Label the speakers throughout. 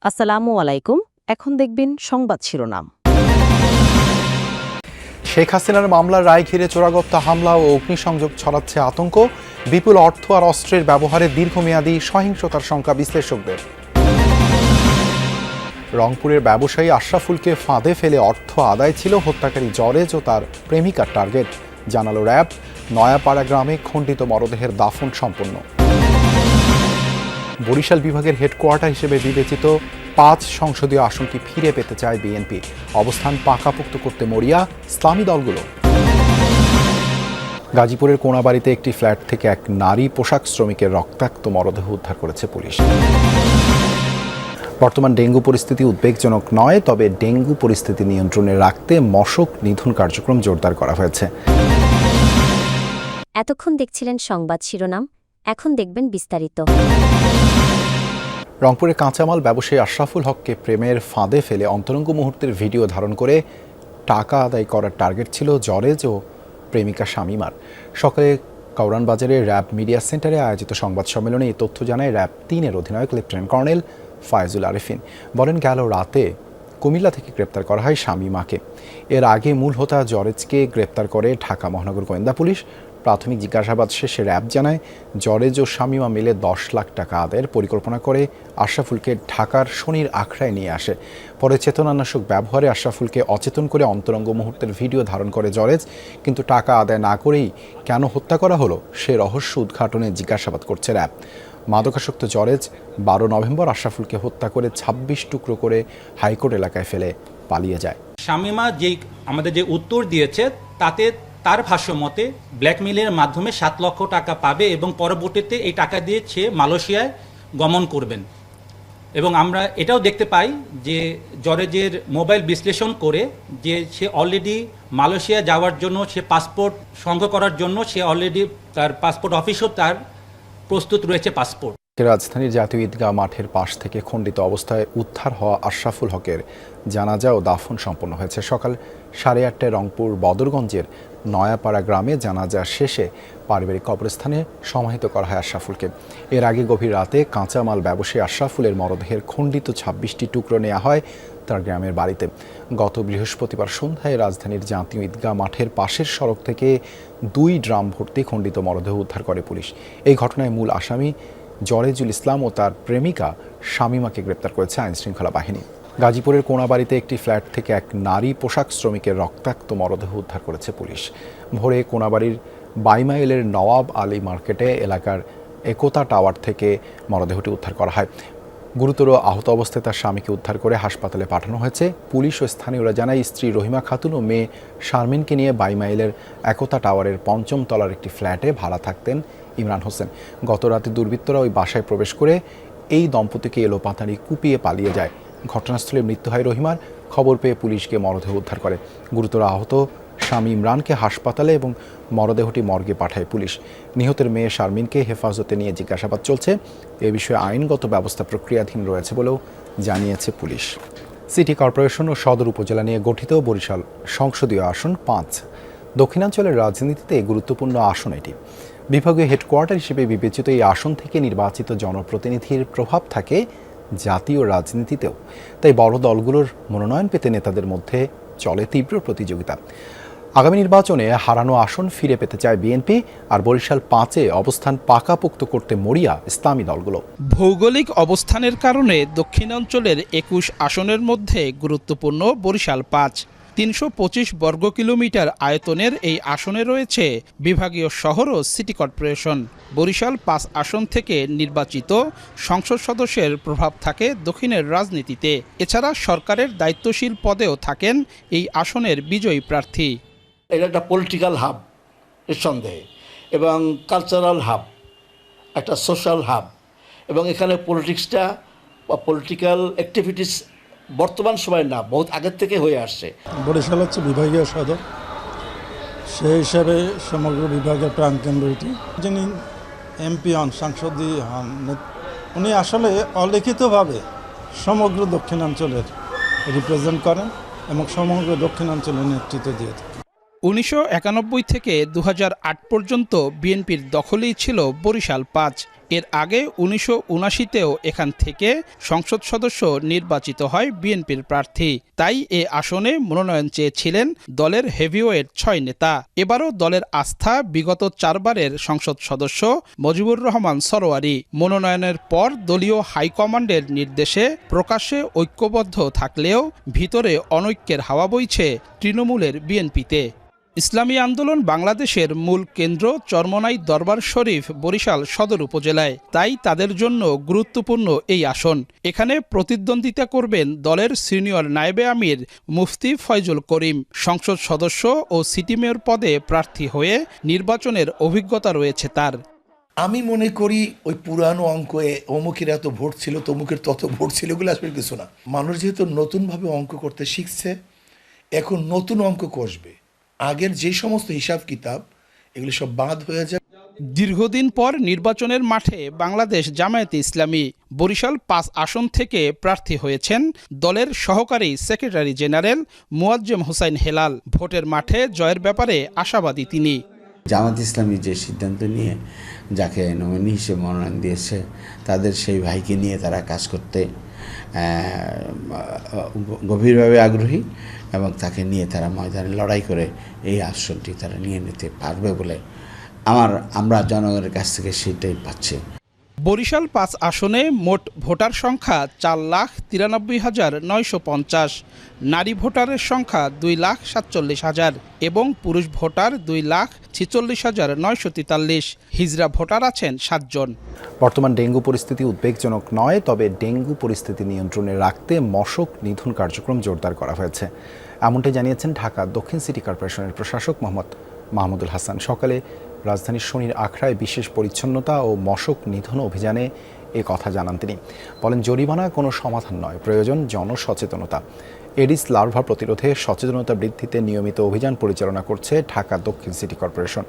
Speaker 1: আসসালামু আলাইকুম। এখন দেখবেন সংবাদ শিরোনাম।
Speaker 2: শেখ হাসিনার মামলার রায় ঘিরে চোরাগোপ্তা হামলা ও অগ্নিসংযোগ ছড়াচ্ছে আতঙ্ক। বিপুল অর্থ আর অস্ত্রের ব্যবহারে দীর্ঘমেয়াদী সহিংসতার শঙ্কা বিশ্লেষকদের। রংপুরের ব্যবসায়ী আশরাফুলকে ফাঁদে ফেলে অর্থ আদায় ছিল হত্যাকারী জরেজ ও তার প্রেমিকার টার্গেট, জানালো র্যাব। নয়াপাড়া গ্রামে খণ্ডিত মরদেহের দাফন সম্পন্ন। বরিশাল বিভাগের হেডকোয়ার্টার হিসেবে বিবেচিত ৫ সংসদীয় আসনটি ফিরে পেতে চায় বিএনপি। অবস্থান পাকাপোক্ত করতে মরিয়া ইসলামী দলগুলো। গাজীপুরের কোনাবাড়িতে একটি ফ্ল্যাট থেকে এক নারী পোশাক শ্রমিকের রক্তাক্ত মরদেহ উদ্ধার করেছে পুলিশ। বর্তমান ডেঙ্গু পরিস্থিতি উদ্বেগজনক নয়, তবে ডেঙ্গু পরিস্থিতি নিয়ন্ত্রণে রাখতে মশক নিধন কার্যক্রম জোরদার করা হয়েছে।
Speaker 3: এতক্ষণ দেখছিলেন সংবাদ শিরোনাম, এখন দেখবেন বিস্তারিত।
Speaker 2: রংপুরে কাঁচামাল ব্যবসায়ী আশরাফুল হককে প্রেমের ফাঁদে ফেলে অন্তরঙ্গ মুহূর্তের ভিডিও ধারণ করে টাকা আদায় করার টার্গেট ছিল জরেজ ও প্রেমিকা শামীমার। সকালে কাউরান বাজারে র্যাব মিডিয়া সেন্টারে আয়োজিত সংবাদ সম্মেলনে এই তথ্য জানায় র্যাব ৩-এর অধিনায়ক লেফটেন্যান্ট কর্নেল ফায়জুল আরেফিন। বলেন, গেল রাতে কুমিল্লা থেকে গ্রেপ্তার করা হয় শামীমাকে। এর আগে মূল হোতা জরেজকে গ্রেপ্তার করে ঢাকা মহানগর গোয়েন্দা পুলিশ। প্রাথমিক জিজ্ঞাসাবাদ শেষে র্যাব জানায়, জরেজ ও শামীমা মিলে ১০ লাখ টাকা আদায়ের পরিকল্পনা করে আশরাফুলকে ঢাকার শনির আখড়ায় নিয়ে আসে। পরে চেতনানাশক ব্যবহারে আশরাফুলকে অচেতন করে অন্তরঙ্গ মুহূর্তের ভিডিও ধারণ করে জরেজ। কিন্তু টাকা আদায় না করেই কেন হত্যা করা হলো সে রহস্য উদ্ঘাটনে জিজ্ঞাসাবাদ করছে র্যাব। মাদকাসক্ত জরেজ ১২ নভেম্বর আশরাফুলকে হত্যা করে ২৬ টুকরো করে হাইকোর্ট এলাকায় ফেলে পালিয়ে যায়।
Speaker 4: শামীমা আমাদের যে উত্তর দিয়েছে তাতে তার ভাষ্য মতে ব্ল্যাকমেইলের মাধ্যমে ৭ লক্ষ টাকা পাবে এবং পরবর্তীতে এই টাকা দিয়ে সে মালয়েশিয়ায় গমন করবেন। এবং আমরা এটাও দেখতে পাই যে জরেজের মোবাইল বিশ্লেষণ করে যে সে অলরেডি মালয়েশিয়া যাওয়ার জন্য সে পাসপোর্ট সংগ্রহ করার জন্য সে অলরেডি তার পাসপোর্ট অফিসও তার প্রস্তুত রয়েছে পাসপোর্ট।
Speaker 2: রাজধানীর জাতীয় ঈদগাহ মাঠের পাশ থেকে খণ্ডিত অবস্থায় উদ্ধার হওয়া আশরাফুল হকের জানাজা ও দাফন সম্পন্ন হয়েছে। সকাল 8:30টায় রংপুর বদরগঞ্জের নয়াপাড়া গ্রামে জানাজা শেষে পারিবারিক কবরস্থানে সমাহিত করা হয় আশরাফুলকে। এর আগে গভীর রাতে কাঁচামাল ব্যবসায়ী আশরাফুলের মরদেহের খণ্ডিত ২৬টি টুকরো নেওয়া হয় তার গ্রামের বাড়িতে। গত বৃহস্পতিবার সন্ধ্যায় রাজধানীর জাতীয় ঈদগাহ মাঠের পাশের সড়ক থেকে ২ ড্রাম ভর্তি খণ্ডিত মরদেহ উদ্ধার করে পুলিশ। এই ঘটনায় মূল আসামি জরেজুল ইসলাম ও তার প্রেমিকা শামীমাকে গ্রেপ্তার করেছে আইনশৃঙ্খলা বাহিনী। গাজীপুরের কোনাবাড়িতে একটি ফ্ল্যাট থেকে এক নারী পোশাক শ্রমিকের রক্তাক্ত মরদেহ উদ্ধার করেছে পুলিশ। ভোরে কোনাবাড়ির বাইমাইলের নওয়াব আলী মার্কেটে এলাকার একতা টাওয়ার থেকে মরদেহটি উদ্ধার করা হয়। গুরুতর আহত অবস্থায় তার স্বামীকে উদ্ধার করে হাসপাতালে পাঠানো হয়েছে। পুলিশ ও স্থানীয়রা জানায়, স্ত্রী রহিমা খাতুন ও মেয়ে শারমিনকে নিয়ে বাইমাইলের একতা টাওয়ারের ৫ম তলার একটি ফ্ল্যাটে ভাড়া থাকতেন ইমরান হোসেন। গত রাতে দুর্বৃত্তরা ওই বাসায় প্রবেশ করে এই দম্পতিকে এলোপাতাড়ি কুপিয়ে পালিয়ে যায়। ঘটনাস্থলে মৃত্যু হয় রহিমার। খবর পেয়ে পুলিশকে মরদেহ উদ্ধার করে। গুরুতর আহত স্বামী ইমরানকে হাসপাতালে এবং মরদেহটি মর্গে পাঠায় পুলিশ। নিহতের মেয়ে শারমিনকে হেফাজতে নিয়ে জিজ্ঞাসাবাদ চলছে। এ বিষয়ে আইনগত ব্যবস্থা প্রক্রিয়াধীন রয়েছে বলেও জানিয়েছে পুলিশ। সিটি কর্পোরেশন ও সদর উপজেলা নিয়ে গঠিত বরিশাল সংসদীয় আসন ৫ দক্ষিণাঞ্চলের রাজনীতিতে গুরুত্বপূর্ণ আসন এটি। বিভাগীয় হেডকোয়ার্টার হিসেবে বিবেচিত এই আসন থেকে নির্বাচিত জনপ্রতিনিধির প্রভাব থাকে জাতীয় রাজনীতিতেও। তাই বড় দলগুলোর মনোনয়ন পেতে নেতাদের মধ্যে চলে তীব্র প্রতিযোগিতা। আগামী নির্বাচনে হারানো আসন ফিরে পেতে চায় বিএনপি, আর বরিশাল ৫-এ অবস্থান পাকাপোক্ত করতে মরিয়া ইসলামী দলগুলো।
Speaker 5: ভৌগোলিক অবস্থানের কারণে দক্ষিণাঞ্চলের ২১ আসনের মধ্যে গুরুত্বপূর্ণ বরিশাল ৫। ৩২৫ বর্গ কিলোমিটার আয়তনের এই আসনে রয়েছে বিভাগীয় শহর ও সিটি কর্পোরেশন। বরিশাল ৫ আসন থেকে নির্বাচিত সংসদ সদস্যের প্রভাব থাকে দক্ষিণের রাজনীতিতে। এছাড়া সরকারের দায়িত্বশীল পদেও থাকেন এই আসনের বিজয়ী প্রার্থী।
Speaker 6: এটা একটা পলিটিক্যাল হাব নিঃসন্দেহে, এবং কালচারাল হাব, একটা সোশ্যাল হাব, এবং এখানে পলিটিক্সটা বা পলিটিক্যাল অ্যাক্টিভিটিস বর্তমান সময় না, বহুত আগের থেকে হয়ে আসছে।
Speaker 7: বরিশাল হচ্ছে বিভাগীয় সদর, সেই হিসাবে সমগ্র বিভাগের প্রাণকেন্দ্র এটি। যিনি এমপি হন, সাংসদই হন, উনি আসলে অলিখিতভাবে সমগ্র দক্ষিণাঞ্চলের রিপ্রেজেন্ট করেন এবং সমগ্র দক্ষিণাঞ্চলের নেতৃত্ব দিয়ে থাকেন।
Speaker 5: 1991 থেকে 2008 পর্যন্ত বিএনপির দখলেই ছিল বরিশাল 5। এর আগে 1979তেও এখান থেকে সংসদ সদস্য নির্বাচিত হয় বিএনপির প্রার্থী। তাই এ আসনে মনোনয়ন চেয়েছিলেন দলের হেভিওয়েট 6 নেতা। এবারও দলের আস্থা বিগত 4 বারের সংসদ সদস্য মজিবুর রহমান সরোয়ারি। মনোনয়নের পর দলীয় হাইকমান্ডের নির্দেশে প্রকাশ্যে ঐক্যবদ্ধ থাকলেও ভিতরে অনৈক্যের হাওয়া বইছে তৃণমূলের বিএনপিতে। ইসলামী আন্দোলন বাংলাদেশের মূল কেন্দ্র চরমোনাই দরবার শরীফ বরিশাল সদর উপজেলায়, তাই তাদের জন্য গুরুত্বপূর্ণ এই আসন। এখানে প্রতিদ্বন্দ্বিতা করবেন দলের সিনিয়র নায়েবে আমির মুফতি ফয়জুল করিম। সংসদ সদস্য ও সিটি মেয়র পদে প্রার্থী হয়ে নির্বাচনের অভিজ্ঞতা রয়েছে তার।
Speaker 6: আমি মনে করি ওই পুরানো অঙ্ক অমুকের এত ভোট ছিল তমুকের তত ভোট ছিল, এগুলো আসলে কিছু না। মানুষ যেহেতু নতুনভাবে অঙ্ক করতে শিখছে, এখন নতুন অঙ্ক কষবে। আগের যে সমস্ত হিসাব কিতাব এগুলো সব বাদ হয়ে যায়।
Speaker 5: দীর্ঘদিন পর নির্বাচনের মাঠে বাংলাদেশ জামায়াতে ইসলামী। বরিশাল 5 আসন থেকে প্রার্থী হয়েছেন দলের সহকারী সেক্রেটারি জেনারেল মুয়াজ্জেম হোসাইন হেলাল। ভোটের মাঠে জয়ের ব্যাপারে আশাবাদী তিনি।
Speaker 8: জামাত ইসলামী যে সিদ্ধান্ত নিয়ে যাকে নমিনি হিসেবে মনোনয়ন দিয়েছে, তাদের সেই ভাইকে নিয়ে তারা কাজ করতে গভীরভাবে আগ্রহী এবং তাকে নিয়ে তারা ময়দানে লড়াই করে এই আসনটি তারা নিয়ে নিতে পারবে বলে আমরা জনগণের কাছ থেকে সেটাই পাচ্ছি।
Speaker 5: বরিশাল 5 আসনে মোট ভোটার সংখ্যা 4,93,950, নারী ভোটারের সংখ্যা 2,47,000 এবং পুরুষ ভোটার 2,46,943। হিজড়া ভোটার আছেন 7 জন।
Speaker 2: বর্তমান ডেঙ্গু পরিস্থিতি উদ্বেগজনক নয়, তবে ডেঙ্গু পরিস্থিতি নিয়ন্ত্রণে রাখতে মশক নিধন কার্যক্রম জোরদার করা হয়েছে, এমনটাই জানিয়েছেন ঢাকা দক্ষিণ সিটি কর্পোরেশনের প্রশাসক মোহাম্মদ মাহমুদুল হাসান। সকালে রাজধানীর শনির আখড়ায় বিশেষ পরিচ্ছন্নতা ও মশক নিধন অভিযানে এ কথা জানান তিনি। বলেন, জরিমানা কোনো সমাধান নয়, প্রয়োজন জনসচেতনতা। এডিস লার্ভা প্রতিরোধে সচেতনতা বৃদ্ধিতে নিয়মিত অভিযান পরিচালনা করছে ঢাকা দক্ষিণ সিটি কর্পোরেশন।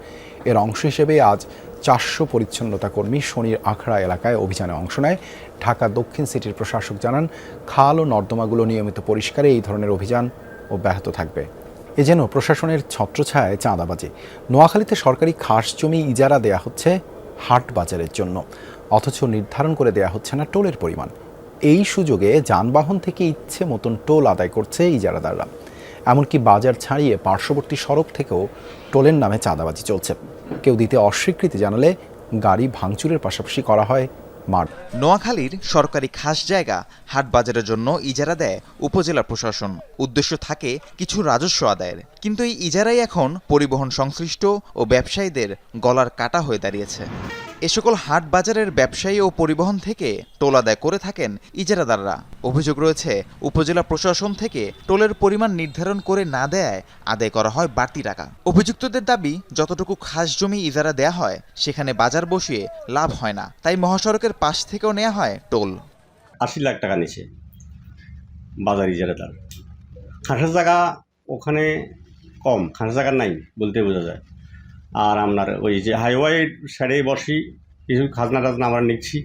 Speaker 2: এর অংশ হিসেবে আজ 400 পরিচ্ছন্নতা কর্মী শনির আখড়া এলাকায় অভিযানে অংশ নেয়। ঢাকা দক্ষিণ সিটির প্রশাসক জানান, খাল ও নর্দমাগুলো নিয়মিত পরিষ্কারে এই ধরনের অভিযান অব্যাহত থাকবে। এ যেন প্রশাসনের ছত্রছায়ায় চাঁদাবাজি। নোয়াখালীতে সরকারি খাস জমি ইজারা দেয়া হচ্ছে হাট বাজারের জন্য, অথচ নির্ধারণ করে দেয়া হচ্ছে না টোলের পরিমাণ। এই সুযোগে যানবাহন থেকে ইচ্ছে মতন টোল আদায় করছে ইজারাদাররা। এমনকি বাজার ছাড়িয়ে পার্শ্ববর্তী সড়ক থেকেও টোলের নামে চাঁদাবাজি চলছে। কেউ দিতে অস্বীকৃতি জানালে গাড়ি ভাঙচুরের পাশাপাশি করা হয় মার।
Speaker 9: নোয়াখালীর সরকারি খাস জায়গা হাট বাজারের জন্য ইজারা দেয় উপজেলা প্রশাসন। উদ্দেশ্য থাকে কিছু রাজস্ব আদায়ের, কিন্তু এই ইজারাই এখন পরিবহন সংশ্লিষ্ট ও ব্যবসায়ীদের গলার কাটা হয়ে দাঁড়িয়েছে। এ সকল হাট বাজারের ব্যবসায়ী ও পরিবহন থেকে টোল আদায় করে থাকেন ইজারাদাররা। অভিযোগ রয়েছে, উপজেলা প্রশাসন থেকে টোলের পরিমাণ নির্ধারণ করে না দেয়ায় আদায় করা হয় বাড়তি টাকা। অভিযুক্তদের দাবি, যতটুকু খাস জমি ইজারা দেয়া হয় সেখানে বাজার বসিয়ে লাভ হয় না, তাই মহাসড়কের পাশ থেকেও নেওয়া হয় টোল।
Speaker 10: 80 লাখ টাকা নিছে বাজার ইজারাদার। খাসের জায়গা ওখানে কম, খাসের জায়গা নাই বলতে বোঝা যায়। আর আপনার ওই যে হাইওয়ে সাইডে বসি কিছু খাজনা টাজনা আমরা নিচ্ছি,